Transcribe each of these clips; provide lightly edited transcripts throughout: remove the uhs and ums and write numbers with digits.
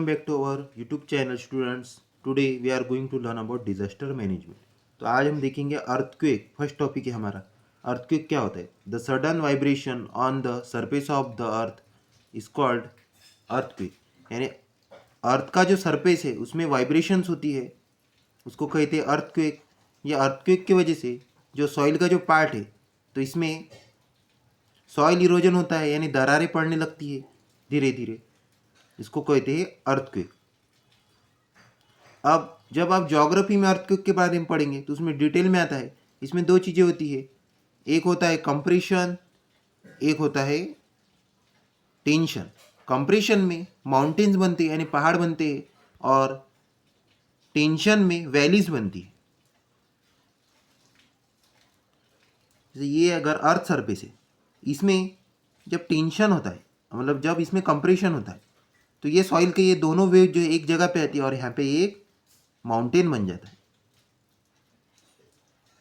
back to our YouTube channel students. Today we are going to learn about disaster management. तो आज हम देखेंगे earthquake. First topic है हमारा. अर्थक्वेक क्या होता है? The sudden vibration on the surface of the earth is called earthquake. यानी अर्थ का जो सरफेस है उसमें वाइब्रेशंस होती है, उसको कहते हैं अर्थक्वेक. ये अर्थक्वेक की वजह से जो सॉइल का जो पार्ट है तो इसमें सॉइल इरोजन होता है, यानी दरारें पड़ने लगती है धीरे धीरे, इसको कहते हैं अर्थक्वेक. अब जब आप ज्योग्राफी में अर्थक्वेक के बारे में पढ़ेंगे तो उसमें डिटेल में आता है. इसमें दो चीज़ें होती है, एक होता है कंप्रेशन, एक होता है टेंशन. कंप्रेशन में माउंटेन्स बनते हैं यानी पहाड़ बनते हैं, और टेंशन में वैलीज बनती है. जैसे ये अगर अर्थ सरफेस है, इसमें जब टेंशन होता है, मतलब जब इसमें कंप्रेशन होता है, तो ये सॉइल के ये दोनों वेव जो है एक जगह पे आती है और यहाँ पे एक माउंटेन बन जाता है.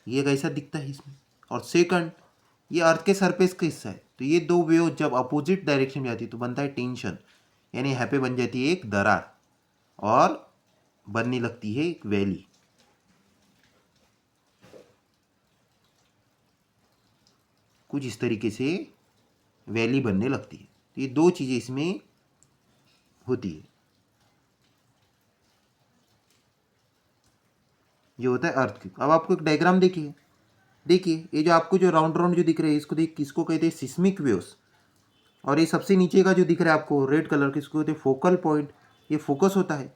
ये कैसा दिखता है इसमें. और सेकंड, ये अर्थ के सरफेस का हिस्सा है, तो ये दो वेव जब अपोजिट डायरेक्शन में आती है तो बनता है टेंशन, यानी यहाँ पे बन जाती है एक दरार और बनने लगती है एक वैली. कुछ इस तरीके से वैली बनने लगती है. तो ये दो चीज़ें इसमें होती है. ये होता है अर्थक्वेक. अब आपको एक डायग्राम देखिए. ये जो आपको जो राउंड राउंड जो दिख रहे हैं, इसको देख, किसको कहते हैं? Seismic waves. और ये सबसे नीचे का जो दिख रहा है आपको रेड कलर के, इसको कहते हैं फोकल पॉइंट. ये फोकस होता है,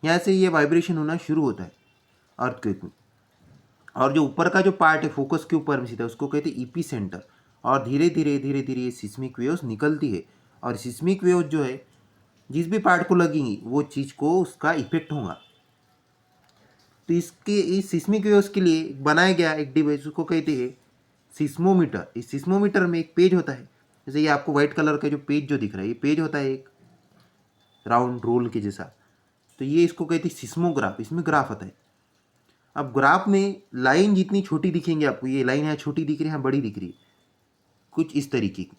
यहाँ से ये वाइब्रेशन होना शुरू होता है अर्थक्वेक में. और जो ऊपर का जो पार्ट है फोकस के ऊपर में सीधा, उसको कहते हैं ईपी सेंटर. और धीरे धीरे ये सिस्मिक वेव्स निकलती है, और सिस्मिक वेव्स जो है जिस भी पार्ट को लगेंगी वो चीज़ को उसका इफेक्ट होगा. तो इसके इस सिस्मिक वेव्स के लिए बनाया गया एक डिवाइस, उसको कहते हैं सिस्मोमीटर. इस सिस्मोमीटर में एक पेज होता है, जैसे ये आपको व्हाइट कलर का जो पेज जो दिख रहा है, ये पेज होता है एक राउंड रोल के जैसा. तो ये इसको कहते हैं सिस्मोग्राफ. इसमें ग्राफ होता है. अब ग्राफ में लाइन जितनी छोटी दिखेंगी आपको, ये लाइन यहाँ छोटी दिख रही है, यहाँ बड़ी दिख रही है, कुछ इस तरीके की.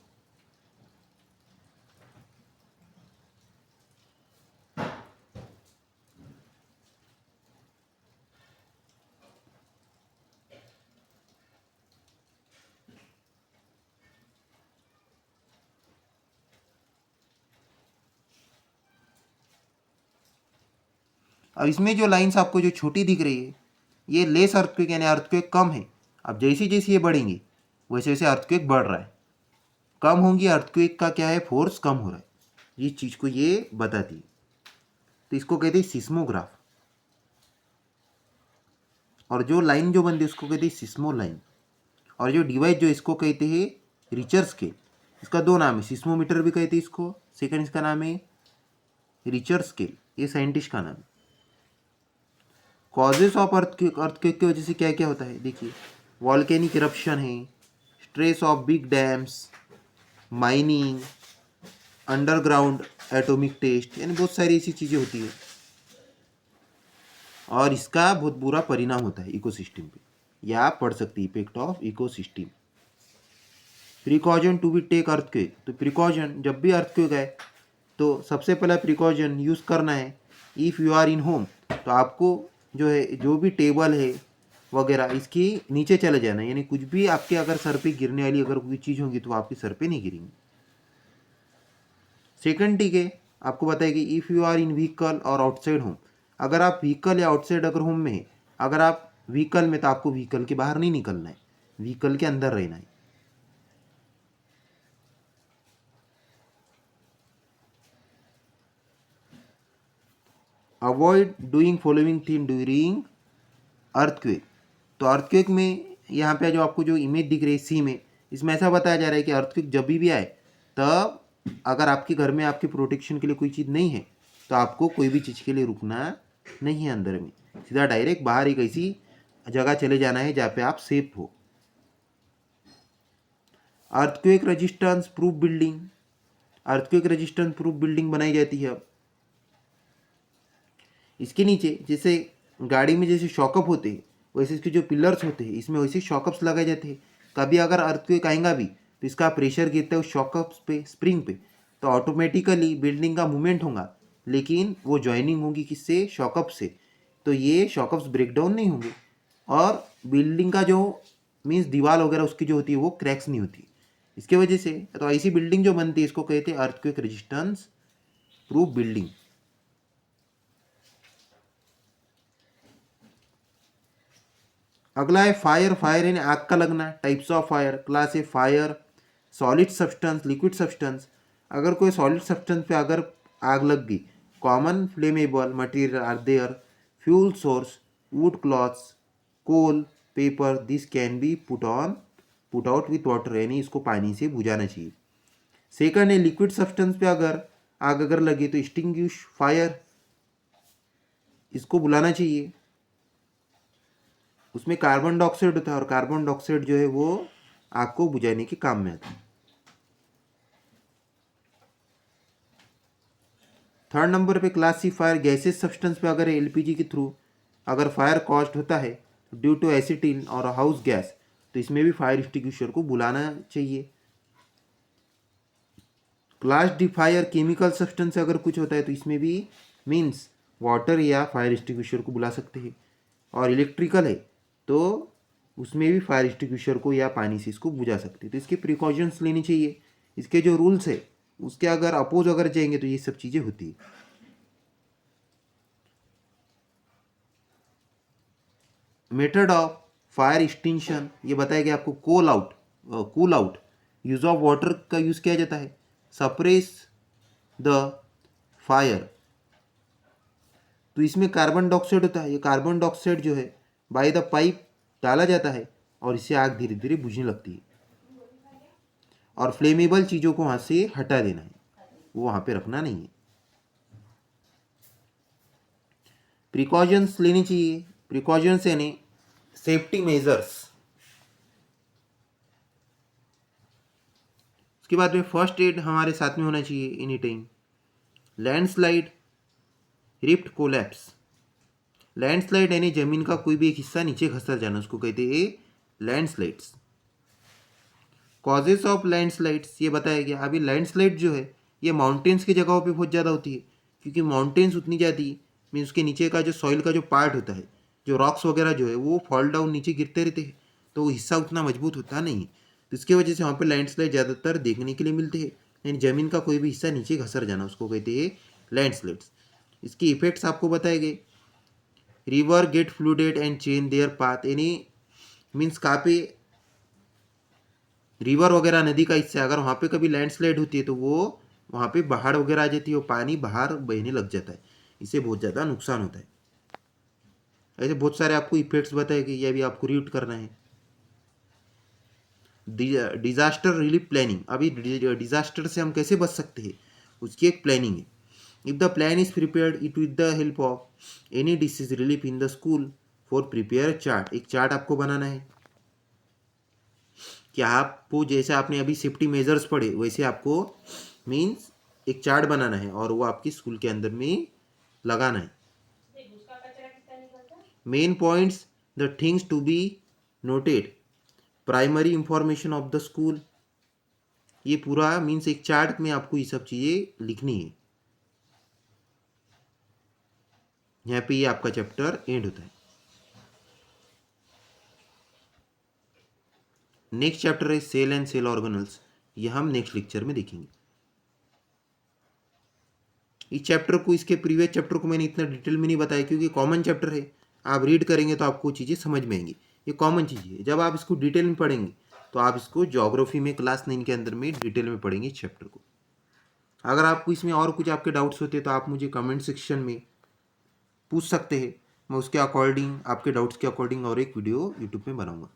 अब इसमें जो लाइंस आपको जो छोटी दिख रही है, ये लेस अर्थक्वेक यानी अर्थक्वेक कम है. अब जैसे जैसे ये बढ़ेंगी वैसे वैसे अर्थक्वेक बढ़ रहा है. कम होंगी अर्थक्वेक का क्या है, फोर्स कम हो रहा है. ये चीज़ को ये बताती है. तो इसको कहते हैं सिस्मोग्राफ. और जो लाइन जो बनती है उसको कहते हैं सिस्मो लाइन. और जो डिवाइस जो इसको कहते हैं रिचर स्केल. इसका दो नाम है, सिस्मोमीटर भी कहते हैं इसको, सेकंड इसका नाम है रिचर स्केल. ये साइंटिस्ट का नाम है. कॉजेस ऑफ अर्थक्वेक की वजह से क्या क्या होता है देखिए. वॉल्केनिक इरप्शन है, stress of big dams, mining, underground atomic test, यानी बहुत सारी ऐसी चीज़ें होती है. और इसका बहुत बुरा परिणाम होता है इकोसिस्टम पे. या आप पढ़ सकते हैं effect of ecosystem. Precaution to be take earthquake. तो प्रिकॉशन, जब भी अर्थक्वेक आए तो सबसे पहला प्रिकॉशन यूज़ करना है. If you are in home, तो आपको जो है जो भी टेबल है वगैरह इसके नीचे चले जाना है, यानी कुछ भी आपके अगर सर पे गिरने वाली अगर कोई चीज़ होगी तो आपके सर पे नहीं गिरेंगी. सेकंड ठीक है, आपको बताएगी if you are in vehicle और आउटसाइड होम. अगर आप व्हीकल या आउटसाइड अगर होम में है, अगर आप व्हीकल में तो आपको व्हीकल के बाहर नहीं निकलना है, व्हीकल के अंदर रहना है. Avoid doing following thing during earthquake. तो अर्थक्वेक में यहाँ पे जो आपको जो इमेज दिख रही है सी में, इसमें ऐसा बताया जा रहा है कि अर्थक्वेक जब भी आए तब अगर आपके घर में आपके प्रोटेक्शन के लिए कोई चीज़ नहीं है तो आपको कोई भी चीज़ के लिए रुकना नहीं है अंदर में, सीधा डायरेक्ट बाहर एक ऐसी जगह चले जाना है जहाँ पे आप सेफ हो. Earthquake resistance proof building. Earthquake resistance proof building बनाई जाती है. अब इसके नीचे जैसे गाड़ी में जैसे शॉकअप होते हैं वैसे इसके जो पिलर्स होते हैं इसमें वैसे शॉकअप्स लगाए जाते हैं. कभी अगर अर्थक्वेक आएगा भी तो इसका प्रेशर गिरता है उस शॉकअप्स पे, स्प्रिंग पे, तो ऑटोमेटिकली बिल्डिंग का मूवमेंट होगा लेकिन वो ज्वाइनिंग होंगी किससे, शॉकअप से, तो ये शॉकअप्स ब्रेकडाउन नहीं होंगे और बिल्डिंग का जो मीन्स दीवार वगैरह उसकी जो होती है वो क्रैक्स नहीं होती। इसके वजह से तो ऐसी बिल्डिंग जो बनती है इसको कहते हैं अर्थक्वेक रेजिस्टेंस प्रूफ बिल्डिंग। अगला है फायर। फायर यानी आग का लगना। टाइप्स ऑफ फायर, क्लास है fire, solid substance, liquid substance. अगर कोई सॉलिड सब्सटेंस पे अगर आग लग गई, common flammable material are there, fuel source, wood, clothes, coal, paper, this can be put out with water, यानी इसको पानी से बुझाना चाहिए। सेकंड है लिक्विड सब्सटेंस पे अगर आग अगर लगी तो एक्सटिंग्विश फायर, इसको बुलाना चाहिए। उसमें कार्बन डाइऑक्साइड होता है और कार्बन डाइऑक्साइड जो है वो आग को बुझाने के काम में आता है। थर्ड नंबर पे क्लासिफायर गैसेस सब्सटेंस पे अगर एलपीजी के थ्रू अगर फायर कॉस्ट होता है ड्यू टू एसिटिन और हाउस गैस, तो इसमें भी फायर एक्सटिंग्विशर को बुलाना चाहिए। Class D fire chemical substance से अगर कुछ होता है तो इसमें भी मीन्स वाटर या फायर एक्सटिंग्विशर को बुला सकते हैं। और इलेक्ट्रिकल है तो उसमें भी फायर एक्सटिंग्विशर को या पानी से इसको बुझा सकते हैं। तो इसके प्रिकॉशंस लेनी चाहिए। इसके जो रूल्स है उसके अगर अपोज अगर जाएंगे तो ये सब चीज़ें होती है। मेथड ऑफ फायर एक्सटिंक्शन ये बताया गया आपको। Cool out, use of water का यूज किया जाता है। सप्रेस द फायर, तो इसमें कार्बन डाइऑक्साइड होता है। ये कार्बन डाइऑक्साइड जो है बाय द पाइप डाला जाता है और इससे आग धीरे धीरे बुझने लगती है। और फ्लेमेबल चीज़ों को वहाँ से हटा देना है, वो वहाँ पे रखना नहीं है। प्रिकॉशंस लेनी चाहिए। प्रिकॉशंस यानी सेफ्टी मेजर्स। उसके बाद में फर्स्ट एड हमारे साथ में होना चाहिए any time. Landslide, rift, collapse. Landslide यानी जमीन का कोई भी एक हिस्सा नीचे खसक जाना, उसको कहते हैं लैंडस्लाइड्स। कॉजेस ऑफ लैंडस्लाइड्स ये बताया गया। अभी लैंडस्लाइड जो है ये माउंटेन्स की जगहों पे बहुत ज़्यादा होती है, क्योंकि माउंटेन्स उतनी ज़्यादा मीन्स उसके नीचे का जो सॉइल का जो पार्ट होता है, जो रॉक्स वगैरह जो है वो फॉल डाउन नीचे गिरते रहते हैं, तो वो हिस्सा उतना मजबूत होता नहीं है। तो इसकी वजह से वहाँ पर लैंडस्लाइड ज़्यादातर देखने के लिए मिलते हैं। यानी ज़मीन का कोई भी हिस्सा नीचे घसर जाना उसको कहते हैं लैंडस्लाइड्स। इसके इफेक्ट्स आपको बताए गए। River get flooded and change their path, यानी मीन्स कहाँ पे रिवर वगैरह नदी का हिस्सा, अगर वहाँ पे कभी लैंडस्लाइड होती है तो वो वहाँ पे बाढ़ वगैरह आ जाती है, वो पानी बाहर बहने लग जाता है, इससे बहुत ज़्यादा नुकसान होता है। ऐसे बहुत सारे आपको इफेक्ट्स बताए गए, ये भी आपको रीड करना है। डिजास्टर रिलीफ प्लानिंग, अभी डिजास्टर से हम कैसे बच सकते हैं उसकी एक प्लानिंग है। If the plan is prepared it with the help of any disease relief in the school for prepare chart, एक चार्ट आपको बनाना है कि आपको जैसे आपने अभी सेफ्टी मेजर्स पढ़े वैसे आपको मीन्स एक चार्ट बनाना है और वो आपके स्कूल के अंदर में लगाना है। Main points, the things to be noted, primary information of the school, ये पूरा मीन्स एक चार्ट में आपको ये सब चीज़ें लिखनी है। यहाँ पे ये आपका चैप्टर एंड होता है। नेक्स्ट चैप्टर है सेल एंड सेल ऑर्गेनल्स, ये हम नेक्स्ट लेक्चर में देखेंगे। इस चैप्टर को, इसके प्रीवियस चैप्टर को मैंने इतना डिटेल में नहीं बताया क्योंकि कॉमन चैप्टर है, आप रीड करेंगे तो आपको चीज़ें समझ में आएंगी। ये कॉमन चीज़ है, जब आप इसको डिटेल में पढ़ेंगे तो आप इसको ज्योग्राफी में क्लास 9 के अंदर में डिटेल में पढ़ेंगे इस चैप्टर को। अगर आपको इसमें और कुछ आपके डाउट्स होते हैं तो आप मुझे कमेंट सेक्शन में पूछ सकते हैं, मैं उसके अकॉर्डिंग आपके डाउट्स के अकॉर्डिंग और एक वीडियो यूट्यूब में बनाऊंगा।